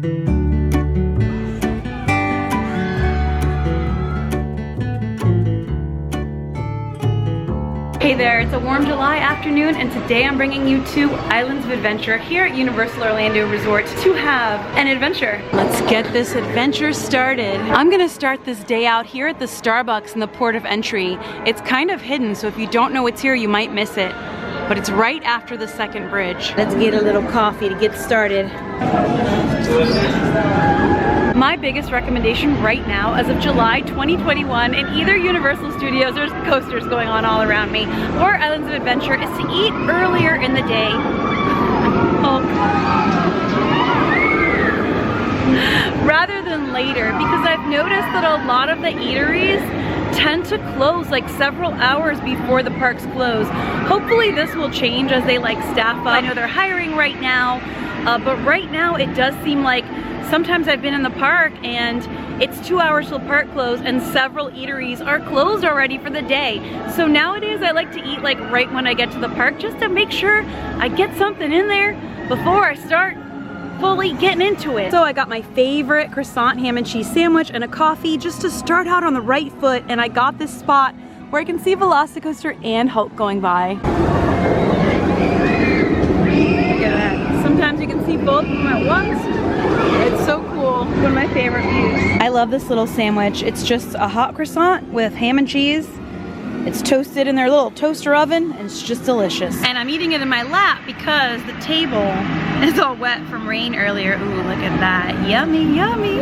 Hey there, it's a warm July afternoon and today I'm bringing you to Islands of Adventure here at Universal Orlando Resort to have an adventure. Let's get this adventure started. I'm gonna start this day out here at the Starbucks in the port of entry. It's kind of hidden, so if you don't know it's here, you might miss it. But it's right after the second bridge. Let's get a little coffee to get started. My biggest recommendation right now, as of July 2021, in either Universal Studios, there's coasters going on all around me, or Islands of Adventure, is to eat earlier in the day. Oh. Rather than later, because I've noticed that a lot of the eateries tend to close like several hours before the parks close. Hopefully this will change as they like staff up. I know they're hiring right now, but right now it does seem like sometimes I've been in the park and it's 2 hours till park close and several eateries are closed already for the day. So nowadays I like to eat like right when I get to the park just to make sure I get something in there before I start fully getting into it. So I got my favorite croissant ham and cheese sandwich and a coffee just to start out on the right foot, and I got this spot where I can see VelociCoaster and Hulk going by. Look at that. Sometimes you can see both of them at once. It's so cool. One of my favorite views. I love this little sandwich. It's just a hot croissant with ham and cheese. It's toasted in their little toaster oven and it's just delicious. And I'm eating it in my lap because the table is all wet from rain earlier. Ooh, look at that. Yummy, yummy.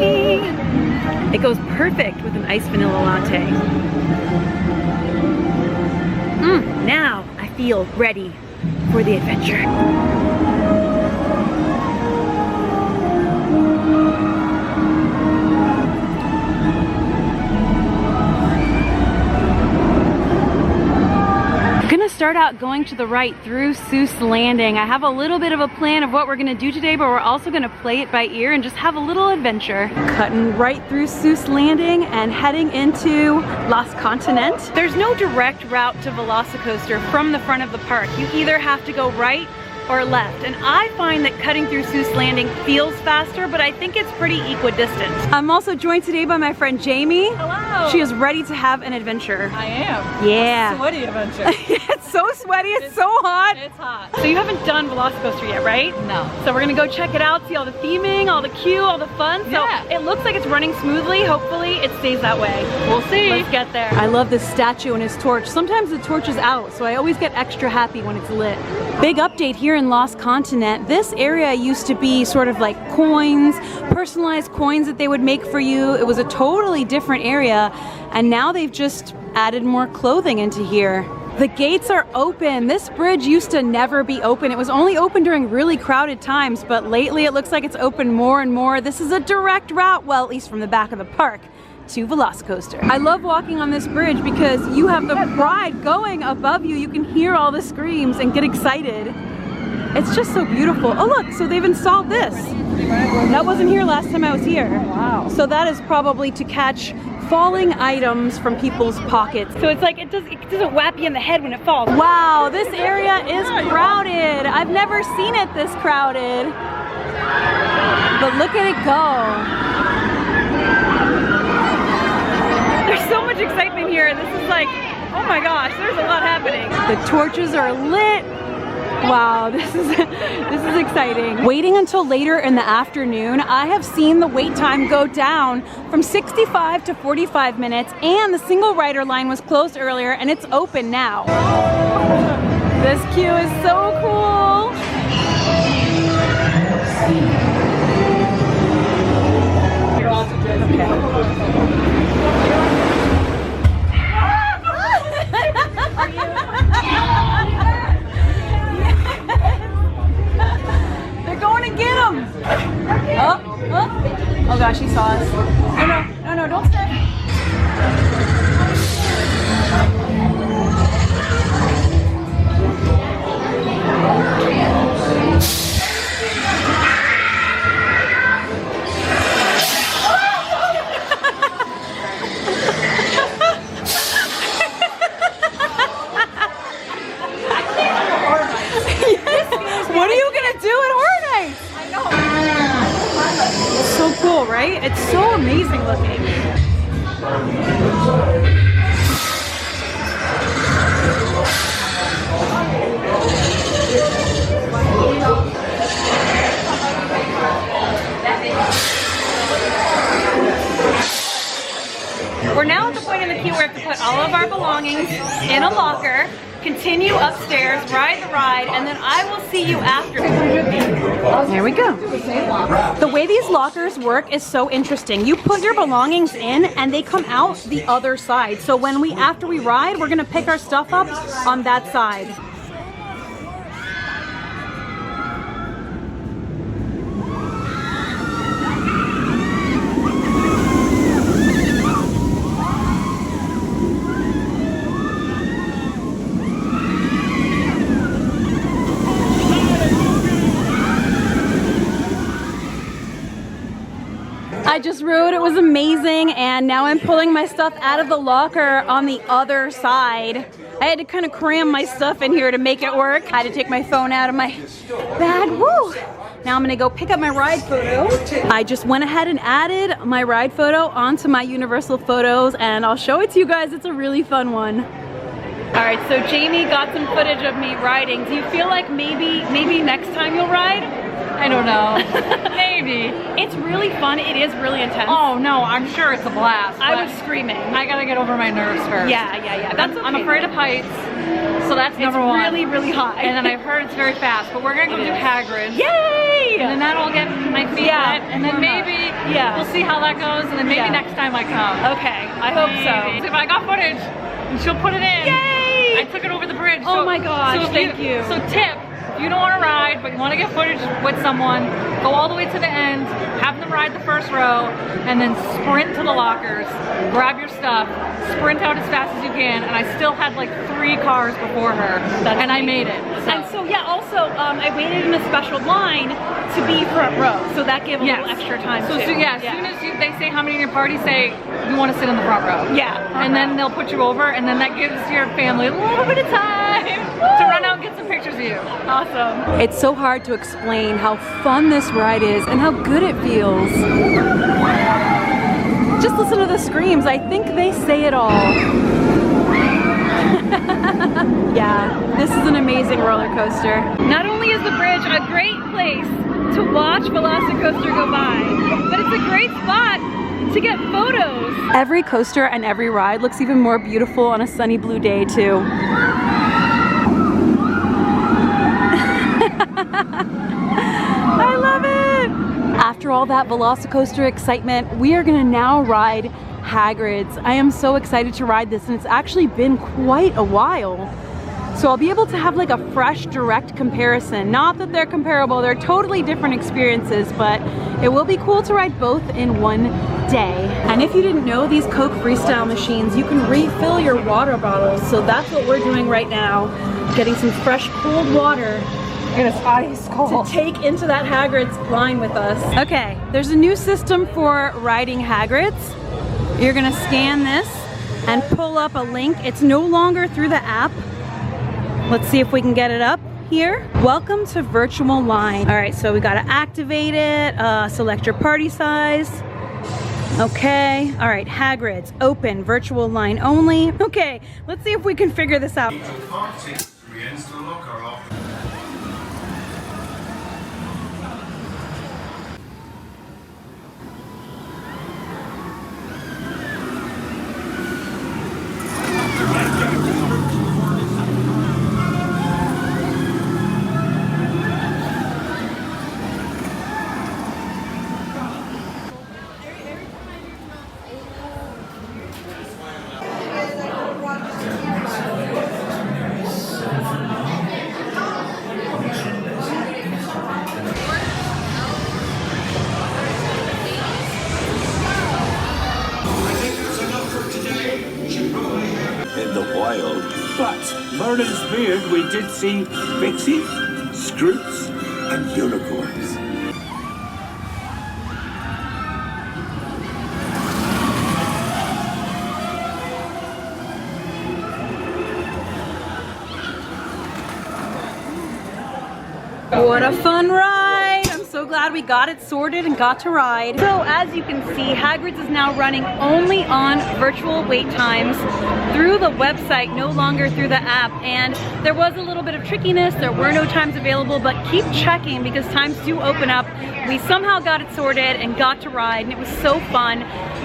It goes perfect with an iced vanilla latte. Now I feel ready for the adventure. Start out going to the right through Seuss Landing. I have a little bit of a plan of what we're gonna do today, but we're also gonna play it by ear and just have a little adventure. Cutting right through Seuss Landing and heading into Los Continent. There's no direct route to VelociCoaster from the front of the park. You either have to go right or left, and I find that cutting through Seuss Landing feels faster, but I think it's pretty equidistant. I'm also joined today by my friend Jamie. Hello. She is ready to have an adventure. I am. Yeah. A sweaty adventure. It's so sweaty, it's so hot. It's hot. So you haven't done VelociCoaster yet, right? No. So we're gonna go check it out, see all the theming, all the queue, all the fun. So yeah. It looks like it's running smoothly. Hopefully it stays that way. We'll see. Let's get there. I love this statue and his torch. Sometimes the torch is out, so I always get extra happy when it's lit. Big update here in Los Continent. This area used to be sort of like coins, personalized coins that they would make for you. It was a totally different area, and now they've just added more clothing into here. The gates are open. This bridge used to never be open. It was only open during really crowded times, but lately it looks like it's open more and more. This is a direct route, well, at least from the back of the park, to VelociCoaster. I love walking on this bridge because you have the ride going above you. You can hear all the screams and get excited. It's just so beautiful. Oh look, so they've installed this. That wasn't here last time I was here. Wow. So that is probably to catch falling items from people's pockets. So it's like it doesn't whap you in the head when it falls. Wow, this area is crowded. I've never seen it this crowded. But look at it go. There's so much excitement here. This is like, oh my gosh, there's a lot happening. The torches are lit. Wow, this is exciting. Waiting until later in the afternoon, I have seen the wait time go down from 65 to 45 minutes, and the single rider line was closed earlier and it's open now. This queue is so cool. They're going to get him. Oh gosh, he saw us. No, don't stay. right? It's so amazing looking. We're now at the point in the queue where we have to put all of our belongings in a locker, continue upstairs, ride the ride, and then I will see you after. There we go. The way these lockers work is so interesting. You put your belongings in and they come out the other side. So when after we ride, we're gonna pick our stuff up on that side. I just rode, it was amazing, and now I'm pulling my stuff out of the locker on the other side. I had to kind of cram my stuff in here to make it work. I had to take my phone out of my bag, woo! Now I'm gonna go pick up my ride photo. I just went ahead and added my ride photo onto my Universal photos, and I'll show it to you guys. It's a really fun one. All right, so Jamie got some footage of me riding. Do you feel like maybe next time you'll ride? I don't know. Maybe. It's really fun. It is really intense. Oh no, I'm sure it's a blast. I was screaming. I gotta get over my nerves first. Yeah. That's okay. I'm afraid of heights, so that's number one. It's really, really high. And then I've heard it's very fast, but we're gonna go do Hagrid. Yay! And then that'll get my feet wet, and then maybe we'll see how that goes, and then maybe next time I come. Okay, I hope so. If I got footage, and she'll put it in. Yay! I took it over the bridge. Oh my gosh, so thank you. So tip. If you don't want to ride, but you want to get footage with someone, go all the way to the end, have them ride the first row, and then sprint to the lockers, grab your stuff, sprint out as fast as you can, and I still had like 3 cars before her, and I made it. And so yeah, also, I waited in a special line to be front row, so that gave a little extra time too. So as soon as they say how many in your party, say you want to sit in the front row. Yeah. And then they'll put you over, and then that gives your family a little bit of time to run out and get some pictures of you. Awesome. It's so hard to explain how fun this ride is and how good it feels. Just listen to the screams. I think they say it all. Yeah, this is an amazing roller coaster. Not only is the bridge a great place to watch VelociCoaster go by, but it's a great spot to get photos. Every coaster and every ride looks even more beautiful on a sunny blue day too. I love it! After all that VelociCoaster excitement, we are gonna now ride Hagrids. I am so excited to ride this, and it's actually been quite a while. So I'll be able to have like a fresh, direct comparison. Not that they're comparable, they're totally different experiences, but it will be cool to ride both in one day. And if you didn't know, these Coke Freestyle machines, you can refill your water bottles. So that's what we're doing right now. Getting some fresh, cold water It is ice cold. to take into that Hagrid's line with us. Okay, there's a new system for riding Hagrid's. You're gonna scan this and pull up a link. It's no longer through the app. Let's see if we can get it up here. Welcome to virtual line. All right, so we gotta activate it, select your party size. Okay, all right, Hagrid's, open, virtual line only. Okay, let's see if we can figure this out. But Merlin's beard, we did see pixies, scroots, and unicorns. What a fun ride! I'm so glad glad we got it sorted and got to ride. So as you can see, Hagrid's is now running only on virtual wait times through the website, no longer through the app. And there was a little bit of trickiness. There were no times available, but keep checking because times do open up. We somehow got it sorted and got to ride, and it was so fun.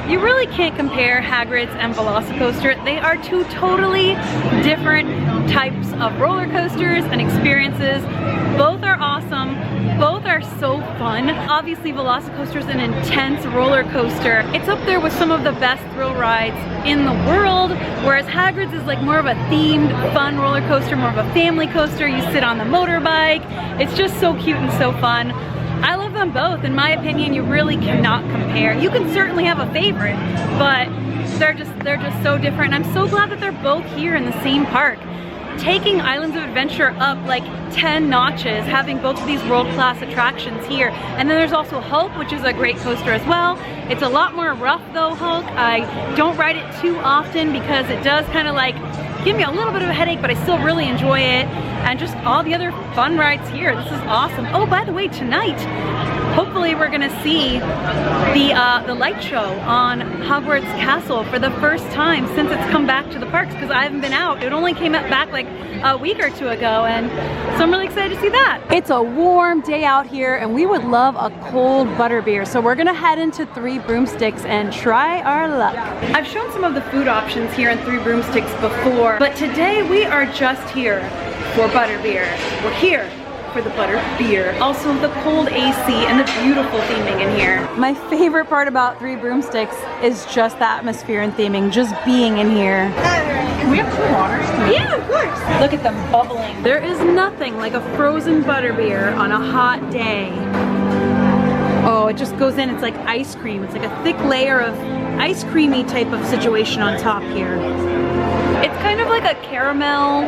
You really can't compare Hagrid's and VelociCoaster. They are two totally different types of roller coasters and experiences. Both are awesome. Both are so fun. Obviously, VelociCoaster is an intense roller coaster. It's up there with some of the best thrill rides in the world, whereas Hagrid's is like more of a themed, fun roller coaster, more of a family coaster. You sit on the motorbike. It's just so cute and so fun. I love them both. In my opinion, you really cannot compare. You can certainly have a favorite, but they're just so different. And I'm so glad that they're both here in the same park. Taking Islands of Adventure up like 10 notches, having both of these world-class attractions here. And then there's also Hulk, which is a great coaster as well. It's a lot more rough though, Hulk. I don't ride it too often because it does kind of like give me a little bit of a headache, but I still really enjoy it. And just all the other fun rides here. This is awesome. Oh, by the way, tonight, hopefully we're gonna see the light show on Hogwarts Castle for the first time since it's come back to the parks, because I haven't been out. It only came back like a week or two ago, and so I'm really excited to see that. It's a warm day out here, and we would love a cold butterbeer, so we're gonna head into Three Broomsticks and try our luck. I've shown some of the food options here in Three Broomsticks before, but today we are just here for butterbeer. We're here for the butter beer. Also the cold AC and the beautiful theming in here. My favorite part about Three Broomsticks is just the atmosphere and theming, just being in here. Can we have some water? Yeah, of course. Look at them bubbling. There is nothing like a frozen butterbeer on a hot day. Oh, it just goes in, it's like ice cream. It's like a thick layer of ice creamy type of situation on top here. It's kind of like a caramel,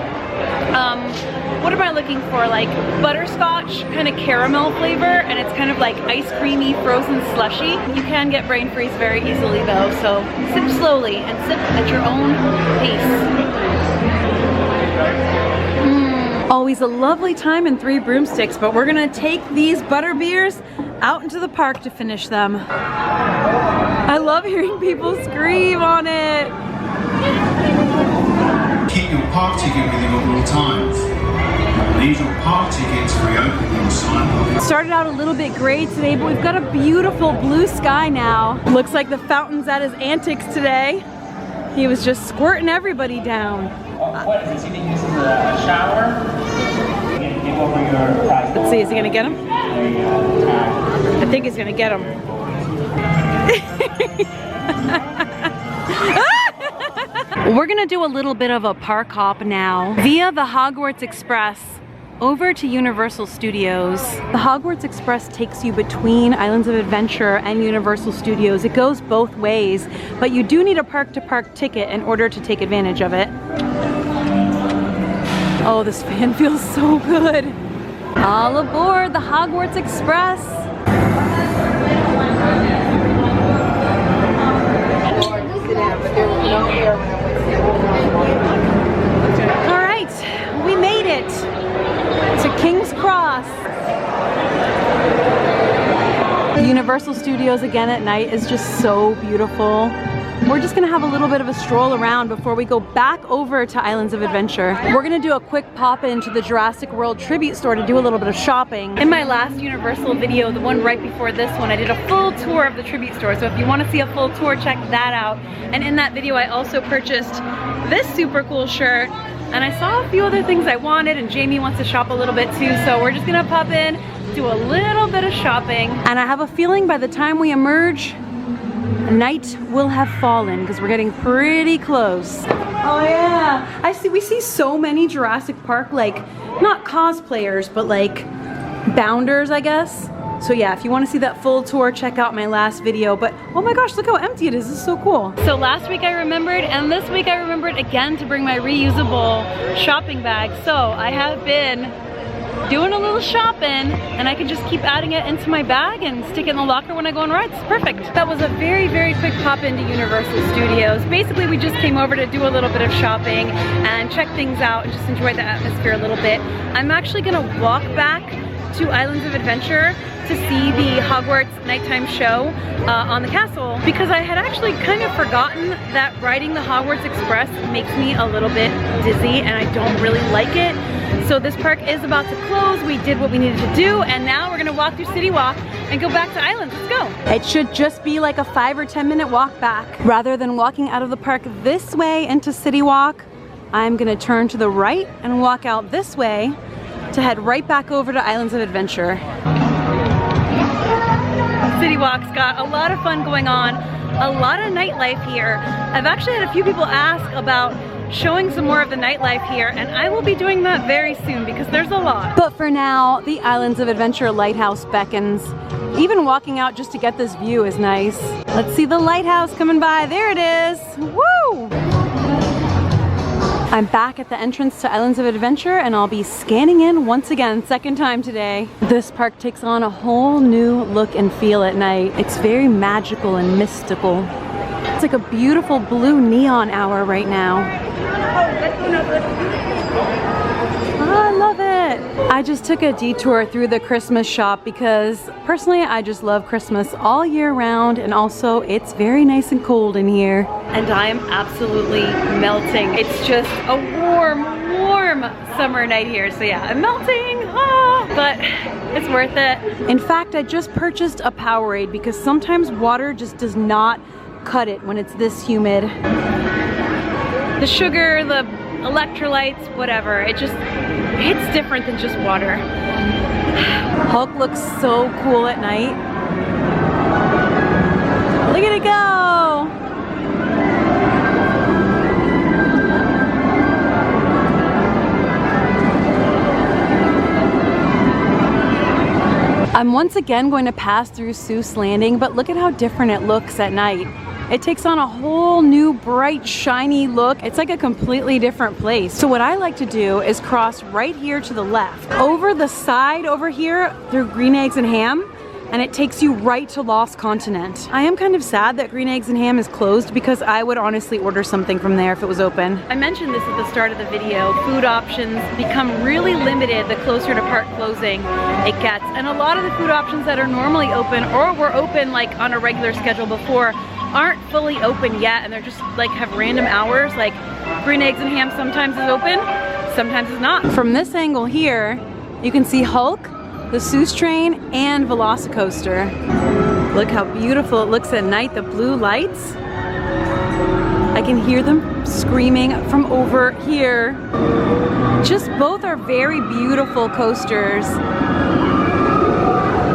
what am I looking for? Like butterscotch kind of caramel flavor, and it's kind of like ice creamy frozen slushy. You can get brain freeze very easily though, so sip slowly and sip at your own pace. Always a lovely time in Three Broomsticks, but we're gonna take these butterbeers out into the park to finish them. I love hearing people scream on it. Keep your park ticket with you at all times. Leave your park ticket to reopen your sign. Started out a little bit gray today, but we've got a beautiful blue sky now. Looks like the fountain's at his antics today. He was just squirting everybody down. What is it? You think this is a shower? Give over your prize. Let's see, is he gonna get him? There you go. I think he's gonna get him. We're gonna do a little bit of a park hop now via the Hogwarts Express over to Universal Studios. The Hogwarts Express takes you between Islands of Adventure and Universal Studios. It goes both ways, but you do need a park-to-park ticket in order to take advantage of it. Oh, this fan feels so good. All aboard the Hogwarts Express. All right, we made it to King's Cross. Universal Studios again at night is just so beautiful. We're just gonna have a little bit of a stroll around before we go back over to Islands of Adventure. We're gonna do a quick pop into the Jurassic World tribute store to do a little bit of shopping. In my last Universal video, the one right before this one, I did a full tour of the tribute store. So if you wanna see a full tour, check that out. And in that video, I also purchased this super cool shirt. And I saw a few other things I wanted, and Jamie wants to shop a little bit too. So we're just gonna pop in, do a little bit of shopping. And I have a feeling by the time we emerge, night will have fallen because we're getting pretty close. Oh yeah, we see so many Jurassic Park, like not cosplayers, but like bounders, I guess. So yeah, if you want to see that full tour, check out my last video. But oh my gosh, look how empty it is. This is so cool. So last week I remembered, and this week I remembered again to bring my reusable shopping bag. So I have been doing a little shopping, and I can just keep adding it into my bag and stick it in the locker when I go on rides. Perfect. That was a very, very quick pop into Universal Studios. Basically, we just came over to do a little bit of shopping and check things out and just enjoy the atmosphere a little bit. I'm actually gonna walk back to Islands of Adventure to see the Hogwarts nighttime show on the castle, because I had actually kind of forgotten that riding the Hogwarts Express makes me a little bit dizzy and I don't really like it. So this park is about to close. We did what we needed to do, and now we're gonna walk through City Walk and go back to Islands. Let's go. It should just be like a 5 or 10 minute walk back. Rather than walking out of the park this way into City Walk, I'm gonna turn to the right and walk out this way to head right back over to Islands of Adventure. City Walk's got a lot of fun going on, a lot of nightlife here. I've actually had a few people ask about showing some more of the nightlife here, and I will be doing that very soon because there's a lot. But for now, the Islands of Adventure Lighthouse beckons. Even walking out just to get this view is nice. Let's see the lighthouse coming by. There it is. Woo! I'm back at the entrance to Islands of Adventure, and I'll be scanning in once again, second time today. This park takes on a whole new look and feel at night. It's very magical and mystical. It's like a beautiful blue neon hour right now. I love it. I just took a detour through the Christmas shop because personally I just love Christmas all year round, and also it's very nice and cold in here. And I am absolutely melting. It's just a warm, warm summer night here. So yeah, I'm melting, but it's worth it. In fact, I just purchased a Powerade because sometimes water just does not cut it when it's this humid. The sugar, the electrolytes, whatever, it just hits different than just water. Hulk looks so cool at night. Look at it go! I'm once again going to pass through Seuss Landing, but look at how different it looks at night. It takes on a whole new bright, shiny look. It's like a completely different place. So what I like to do is cross right here to the left, over the side over here through Green Eggs and Ham, and it takes you right to Lost Continent. I am kind of sad that Green Eggs and Ham is closed because I would honestly order something from there if it was open. I mentioned this at the start of the video. Food options become really limited the closer to park closing it gets. And a lot of the food options that are normally open or were open like on a regular schedule before aren't fully open yet, and they're just like have random hours. Like Green Eggs and Ham sometimes is open, sometimes it's not. From this angle here, you can see Hulk, the Seuss train, and VelociCoaster. Look how beautiful it looks at night, the blue lights. I can hear them screaming from over here. Just both are very beautiful coasters.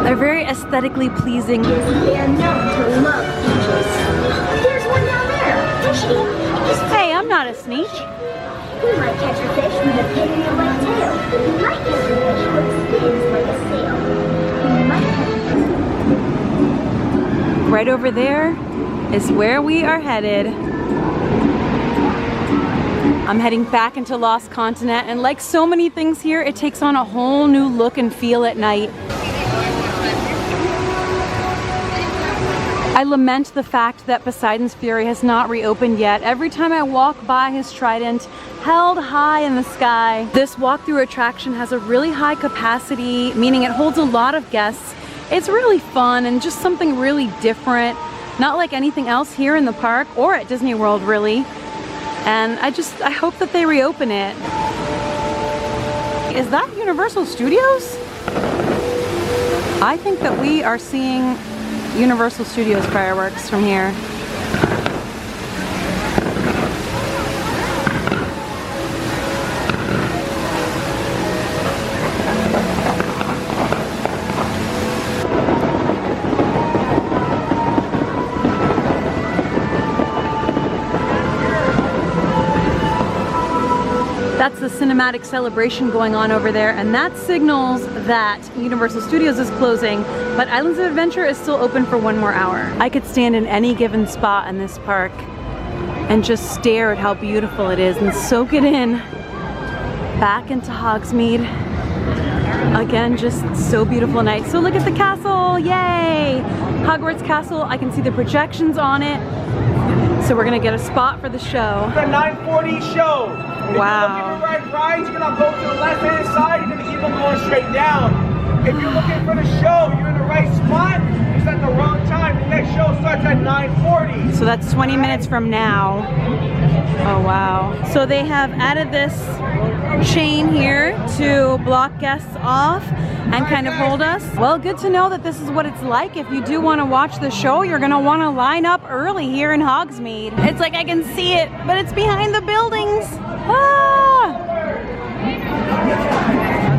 They're very aesthetically pleasing. They are known to love beaches. There's one down there. Fishy. Hey, I'm not a sneak. You might catch a fish with a pin in your white tail. You might catch a fish with spins like a sail. You might catch... Right over there is where we are headed. I'm heading back into Lost Continent, and like so many things here, it takes on a whole new look and feel at night. I lament the fact that Poseidon's Fury has not reopened yet. Every time I walk by his trident held high in the sky. This walkthrough attraction has a really high capacity, meaning it holds a lot of guests. It's really fun and just something really different. Not like anything else here in the park or at Disney World, really. And I hope that they reopen it. Is that Universal Studios? I think that we are seeing Universal Studios fireworks from here. That's the cinematic celebration going on over there, and that signals that Universal Studios is closing, but Islands of Adventure is still open for one more hour. I could stand in any given spot in this park and just stare at how beautiful it is and soak it in. Back into Hogsmeade. Again, just so beautiful night. So look at the castle, yay! Hogwarts Castle, I can see the projections on it. So we're gonna get a spot for the show. The 9:40 show. Wow. If you're looking to ride rides, you're gonna go to the left-hand side, you're gonna keep on going straight down. If you're looking for the show, you're in the right spot. It's at the wrong time. The next show starts at 9:40. So that's 20 minutes from now. Oh wow. So they have added this chain here to block guests off and kind of hold us. Well, good to know that this is what it's like. If you do want to watch the show, you're going to want to line up early here in Hogsmeade. It's like I can see it, but it's behind the buildings. Ah!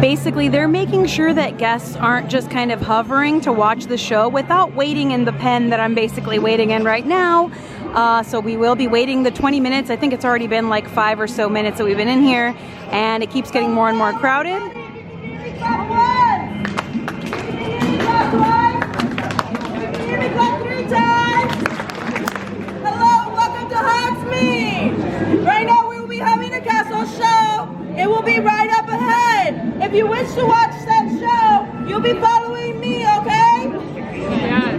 Basically, they're making sure that guests aren't just kind of hovering to watch the show without waiting in the pen that I'm basically waiting in right now. So we will be waiting the 20 minutes. I think it's already been like 5 or so minutes that we've been in here, and it keeps getting more and more crowded. Hello, welcome to Hogsmeade. Right now we will be having a castle show. It will be right up ahead. If you wish to watch that show, you'll be following me, okay?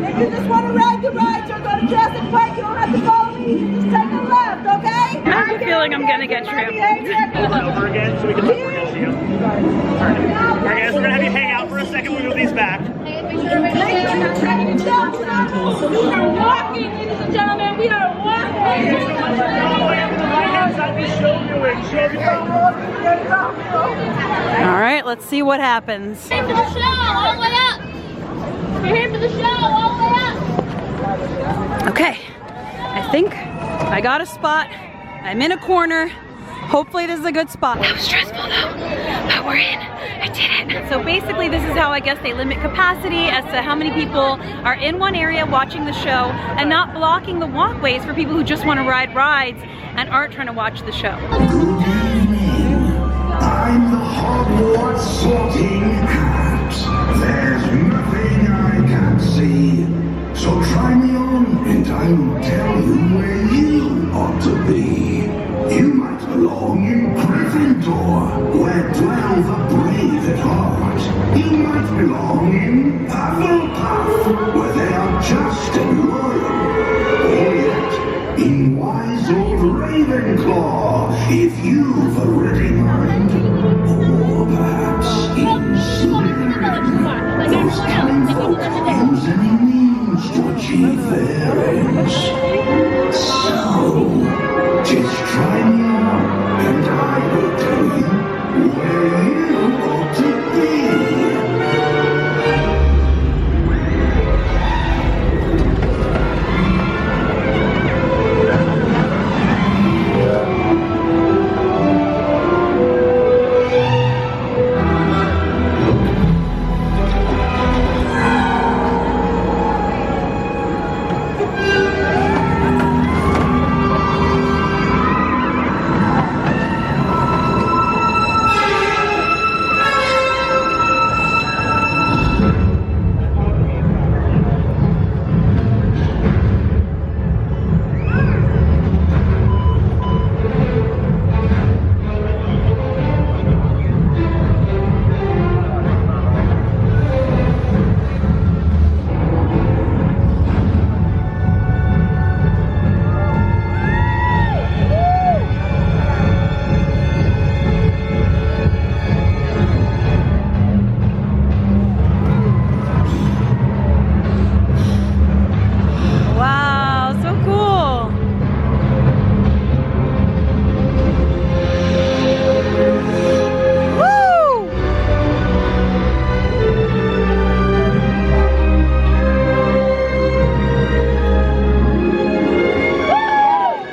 If you just want to ride the rides or go to Jurassic Park, you don't have to follow me. You just take a left, okay? I have a feeling I'm gonna get tripped. Over again so we can look against you. Alright guys, we're gonna have you hang out for a second. We'll move these back. We are walking, ladies and gentlemen. We are walking. All right, let's see what happens. We're here for the show, all the way up. We're here for the show, all the way up. Okay, I think I got a spot. I'm in a corner. Hopefully this is a good spot. That was stressful though, but we're in. I did it. So basically this is how I guess they limit capacity as to how many people are in one area watching the show and not blocking the walkways for people who just want to ride rides and aren't trying to watch the show. Good evening. I'm the Hogwarts sorting hat. There's nothing I can't see. So try me on and I will tell you where you ought to be. You might belong in Gryffindor, where dwell the brave at heart. You might belong in Hufflepuff, where they are just and loyal. Or yet, in wise old Ravenclaw, if you've a ready mind. Or perhaps in Slytherin, those kind folk use any means to achieve their ends. So, just try me on, and I will tell you where you ought to be.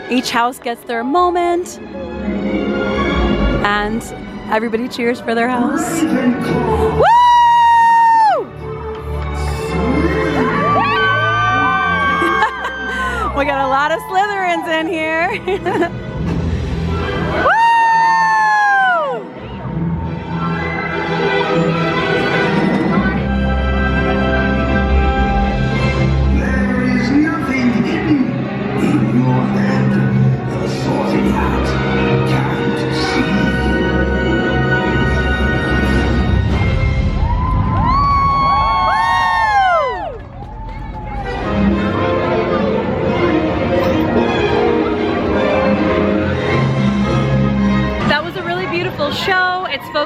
Each house gets their moment, and everybody cheers for their house. Woo! We got a lot of Slytherins in here. Woo! There is nothing hidden in your head. The sorting hat can't see.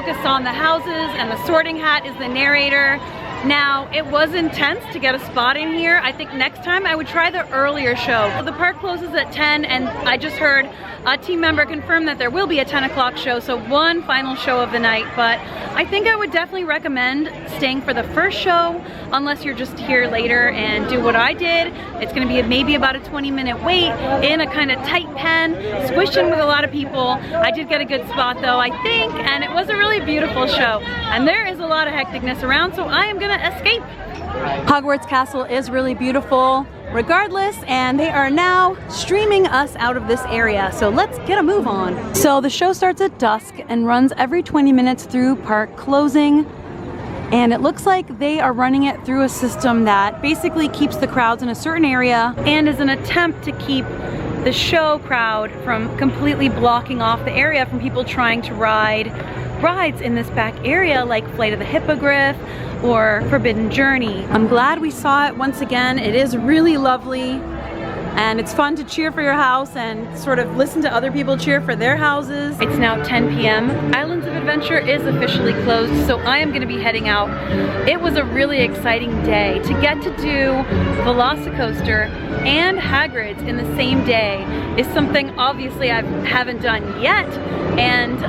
focused on the houses, and the Sorting Hat is the narrator. Now, it was intense to get a spot in here. I think next time I would try the earlier show. The park closes at 10, and I just heard a team member confirm that there will be a 10 o'clock show, so one final show of the night. But I think I would definitely recommend staying for the first show, unless you're just here later and do what I did. It's gonna be maybe about a 20-minute wait in a kind of tight pen, squished in with a lot of people. I did get a good spot though, I think, and it was a really beautiful show. And there is a lot of hecticness around, so I am gonna escape. Hogwarts Castle is really beautiful regardless, and they are now streaming us out of this area, so let's get a move on. So the show starts at dusk and runs every 20 minutes through park closing, and it looks like they are running it through a system that basically keeps the crowds in a certain area and is an attempt to keep the show crowd from completely blocking off the area from people trying to ride rides in this back area like Flight of the Hippogriff or Forbidden Journey. I'm glad we saw it once again. It is really lovely, and it's fun to cheer for your house and sort of listen to other people cheer for their houses. It's now 10 p.m. Islands of Adventure is officially closed, so I am going to be heading out. It was a really exciting day to get to do VelociCoaster and Hagrids in the same day is something obviously I haven't done yet, and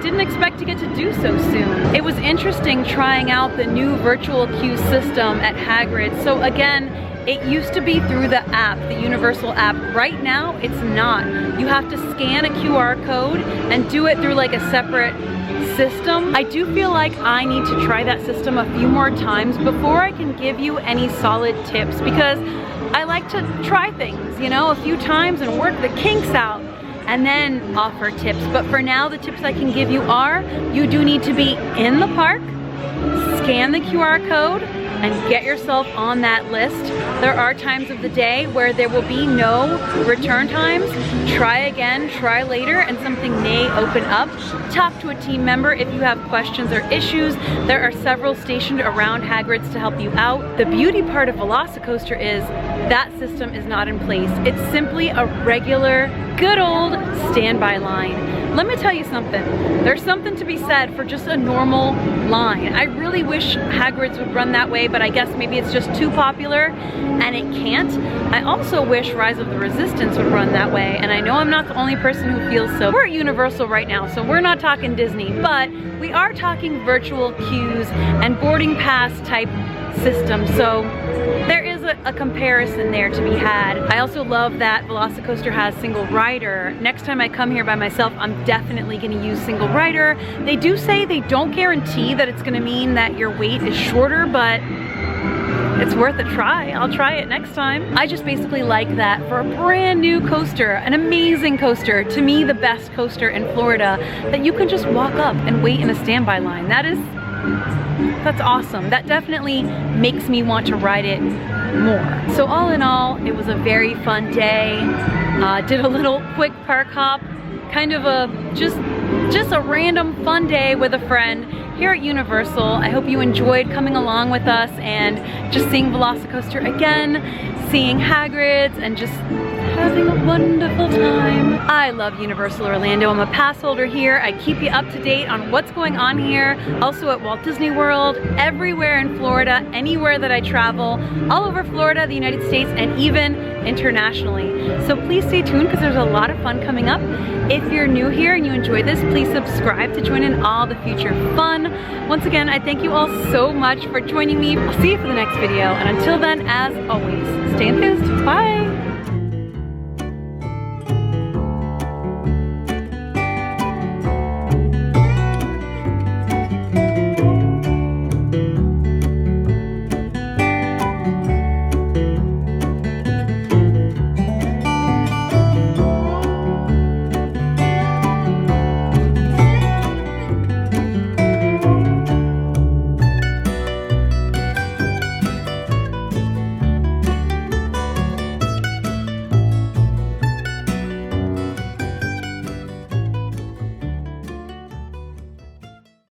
didn't expect to get to do so soon. It was interesting trying out the new virtual queue system at Hagrid. So again, it used to be through the app, the Universal app. Right now, it's not. You have to scan a QR code and do it through like a separate system. I do feel like I need to try that system a few more times before I can give you any solid tips, because I like to try things, you know, a few times and work the kinks out and then offer tips. But for now, the tips I can give you are, you do need to be in the park, scan the QR code, and get yourself on that list. There are times of the day where there will be no return times. Try again, try later, and something may open up. Talk to a team member if you have questions or issues. There are several stationed around Hagrid's to help you out. The beauty part of VelociCoaster is that system is not in place. It's simply a regular, good old standby line. Let me tell you something. There's something to be said for just a normal line. I really wish Hagrid's would run that way, but I guess maybe it's just too popular and it can't. I also wish Rise of the Resistance would run that way, and I know I'm not the only person who feels so. We're at Universal right now, so we're not talking Disney, but we are talking virtual queues and boarding pass type system. So there is a comparison there to be had. I also love that VelociCoaster has single rider. Next time I come here by myself, I'm definitely going to use single rider. They do say they don't guarantee that it's going to mean that your wait is shorter, but it's worth a try. I'll try it next time. I just basically like that for a brand new coaster, an amazing coaster, to me the best coaster in Florida, that you can just walk up and wait in a standby line. That's awesome. That definitely makes me want to ride it more. So all in all, it was a very fun day. Did a little quick park hop, kind of just a random fun day with a friend here at Universal. I hope you enjoyed coming along with us and just seeing VelociCoaster again, seeing Hagrid's, and just having a wonderful time. I love Universal Orlando. I'm a pass holder here. I keep you up to date on what's going on here. Also at Walt Disney World, everywhere in Florida, anywhere that I travel, all over Florida, the United States, and even internationally. So please stay tuned because there's a lot of fun coming up. If you're new here and you enjoyed this, please subscribe to join in all the future fun. Once again, I thank you all so much for joining me. I'll see you for the next video. And until then, as always, stay enthused. Bye.